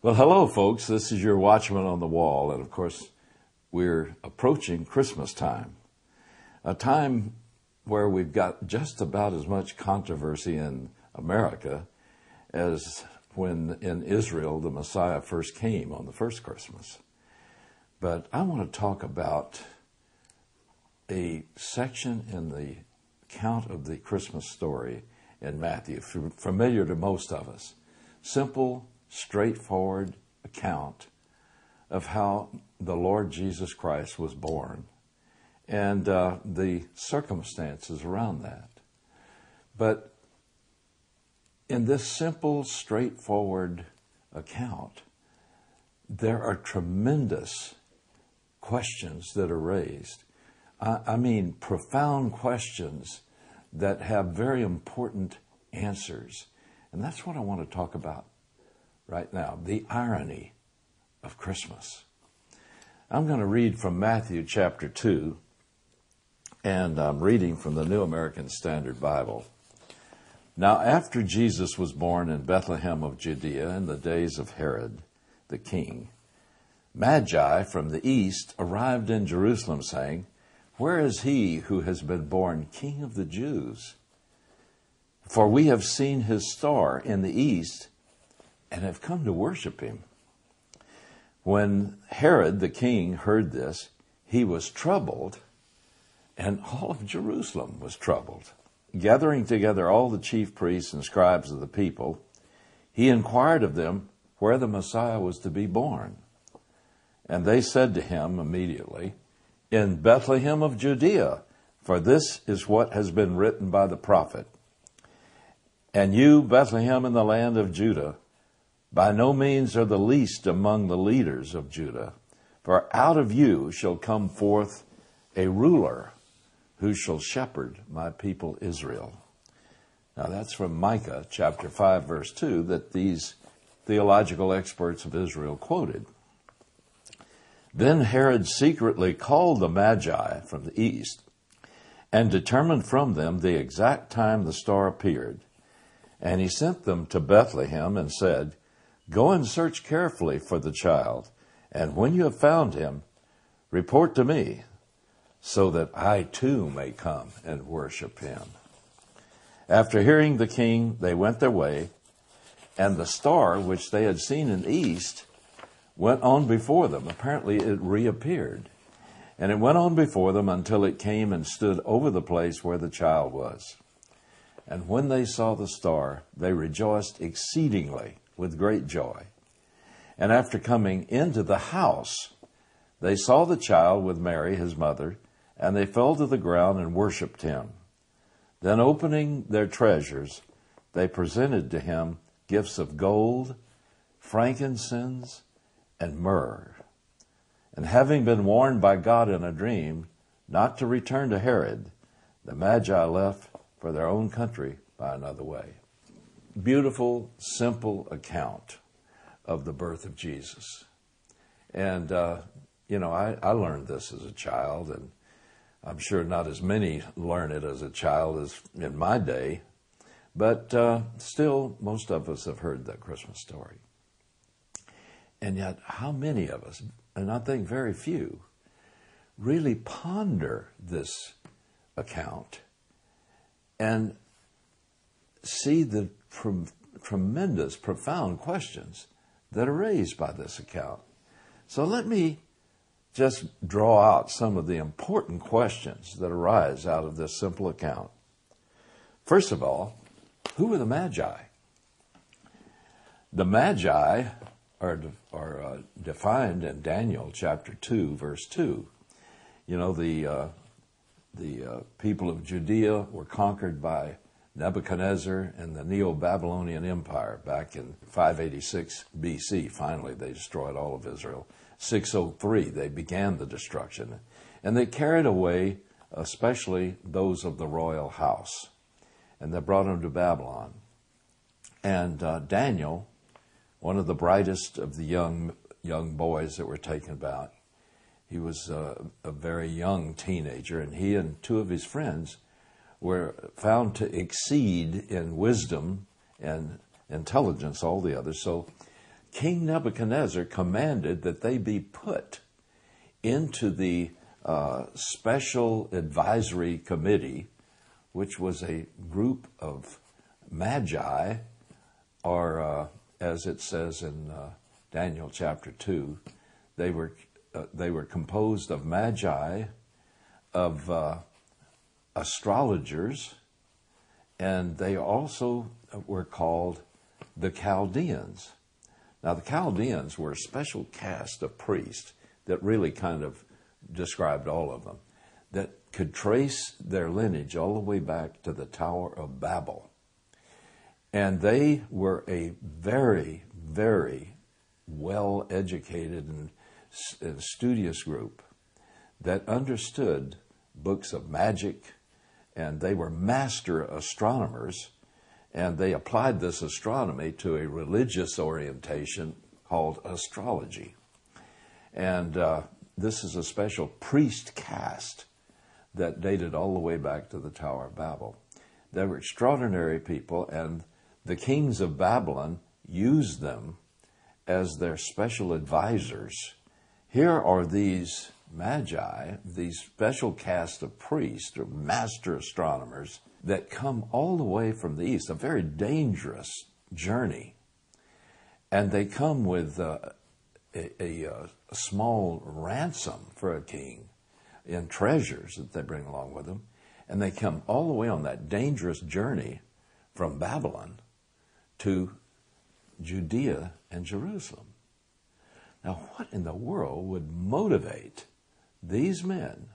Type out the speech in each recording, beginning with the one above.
Well, hello, folks. This is your Watchman on the Wall. And, of course, we're approaching Christmas time, a time where we've got just about as much controversy in America as when in Israel the Messiah first came on the first Christmas. But I want to talk about a section in the account of the Christmas story in Matthew, familiar to most of us. Simple, straightforward account of how the Lord Jesus Christ was born and the circumstances around that. But in this simple, straightforward account, there are tremendous questions that are raised. I mean, profound questions that have very important answers. And that's what I want to talk about right now, the irony of Christmas. I'm going to read from Matthew chapter 2, and I'm reading from the New American Standard Bible. Now, after Jesus was born in Bethlehem of Judea in the days of Herod the king, Magi from the east arrived in Jerusalem, saying, "Where is he who has been born King of the Jews? For we have seen his star in the east and have come to worship him." When Herod the king heard this, he was troubled, and all of Jerusalem was troubled. Gathering together all the chief priests and scribes of the people, he inquired of them where the Messiah was to be born. And they said to him immediately, "In Bethlehem of Judea, for this is what has been written by the prophet. And you, Bethlehem in the land of Judah, by no means are the least among the leaders of Judah, for out of you shall come forth a ruler who shall shepherd my people Israel." Now that's from Micah chapter 5, verse 2, that these theological experts of Israel quoted. Then Herod secretly called the Magi from the east and determined from them the exact time the star appeared. And he sent them to Bethlehem and said, "Go and search carefully for the child, and when you have found him, report to me, so that I too may come and worship him." After hearing the king, they went their way, and the star which they had seen in the east went on before them. Apparently it reappeared. And it went on before them until it came and stood over the place where the child was. And when they saw the star, they rejoiced exceedingly with great joy. And after coming into the house, they saw the child with Mary, his mother, and they fell to the ground and worshipped him. Then opening their treasures, they presented to him gifts of gold, frankincense, and myrrh. And having been warned by God in a dream not to return to Herod, the Magi left for their own country by another way. Beautiful, simple account of the birth of Jesus. And, I learned this as a child, and I'm sure not as many learn it as a child as in my day, but still, most of us have heard that Christmas story. And yet, how many of us, and I think very few, really ponder this account and see the tremendous, profound questions that are raised by this account? So let me just draw out some of the important questions that arise out of this simple account. First of all, who were the Magi? The Magi are defined in Daniel chapter 2, verse 2. You know, the people of Judea were conquered by Nebuchadnezzar and the Neo-Babylonian Empire back in 586 BC. Finally, they destroyed all of Israel. 603, they began the destruction. And they carried away especially those of the royal house. And they brought them to Babylon. And Daniel, one of the brightest of the young boys that were taken about, he was a very young teenager, and he and two of his friends were found to exceed in wisdom and intelligence all the others. So King Nebuchadnezzar commanded that they be put into the special advisory committee, which was a group of magi, or as it says in Daniel chapter 2, they were composed of magi, of astrologers, and they also were called the Chaldeans. Now, the Chaldeans were a special caste of priests that really kind of described all of them, that could trace their lineage all the way back to the Tower of Babel. And they were a very, very well-educated and studious group that understood books of magic, and they were master astronomers, and they applied this astronomy to a religious orientation called astrology. And this is a special priest caste that dated all the way back to the Tower of Babel. They were extraordinary people, and the kings of Babylon used them as their special advisors. Here are these magi, these special caste of priests or master astronomers that come all the way from the east, a very dangerous journey. And they come with a small ransom for a king in treasures that they bring along with them. And they come all the way on that dangerous journey from Babylon to Judea and Jerusalem. Now, what in the world would motivate these men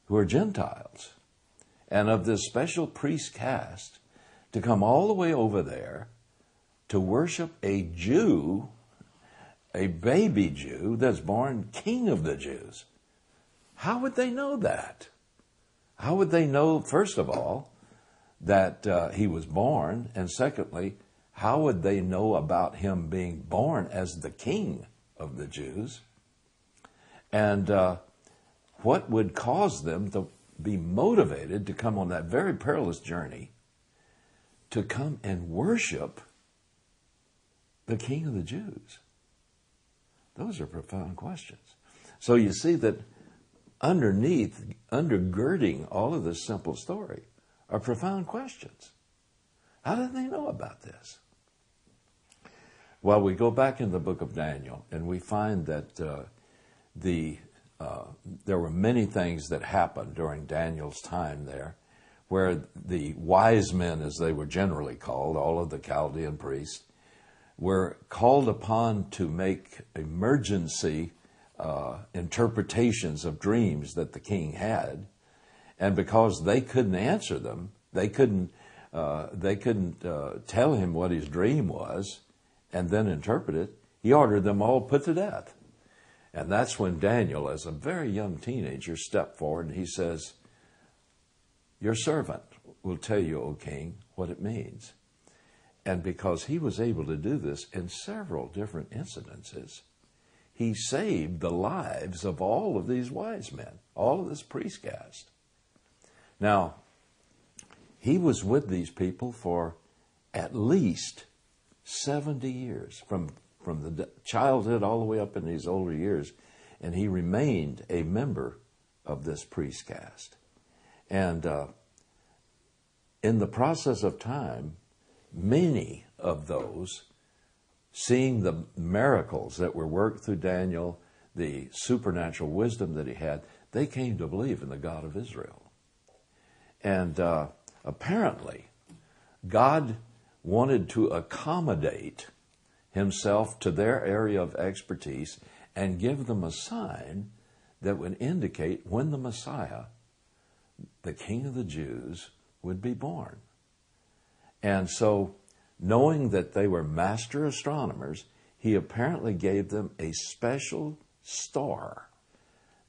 who are Gentiles and of this special priest caste to come all the way over there to worship a Jew, a baby Jew that's born king of the Jews? How would they know that? How would they know, first of all, that he was born? And secondly, how would they know about him being born as the king of the Jews? And what would cause them to be motivated to come on that very perilous journey to come and worship the King of the Jews? Those are profound questions. So you see that undergirding all of this simple story are profound questions. How did they know about this? Well, we go back in the book of Daniel, and we find that there were many things that happened during Daniel's time there, where the wise men, as they were generally called, all of the Chaldean priests, were called upon to make emergency interpretations of dreams that the king had. And because they couldn't answer them, they couldn't tell him what his dream was and then interpret it, he ordered them all put to death. And that's when Daniel, as a very young teenager, stepped forward and he says, "Your servant will tell you, O king, what it means." And because he was able to do this in several different incidences, he saved the lives of all of these wise men, all of this priest caste. Now, he was with these people for at least 70 years, from the childhood all the way up in these older years, and he remained a member of this priest caste. And in the process of time, many of those, seeing the miracles that were worked through Daniel, the supernatural wisdom that he had, they came to believe in the God of Israel. And apparently, God wanted to accommodate himself to their area of expertise and give them a sign that would indicate when the Messiah, the King of the Jews, would be born. And so, knowing that they were master astronomers, he apparently gave them a special star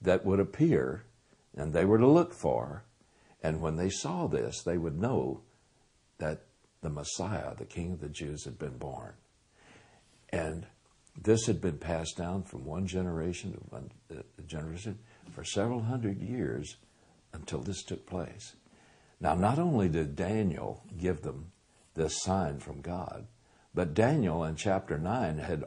that would appear, and they were to look for, and when they saw this, they would know that the Messiah, the King of the Jews, had been born. And this had been passed down from one generation to one generation for several hundred years until this took place. Now, not only did Daniel give them this sign from God, But Daniel in chapter 9 had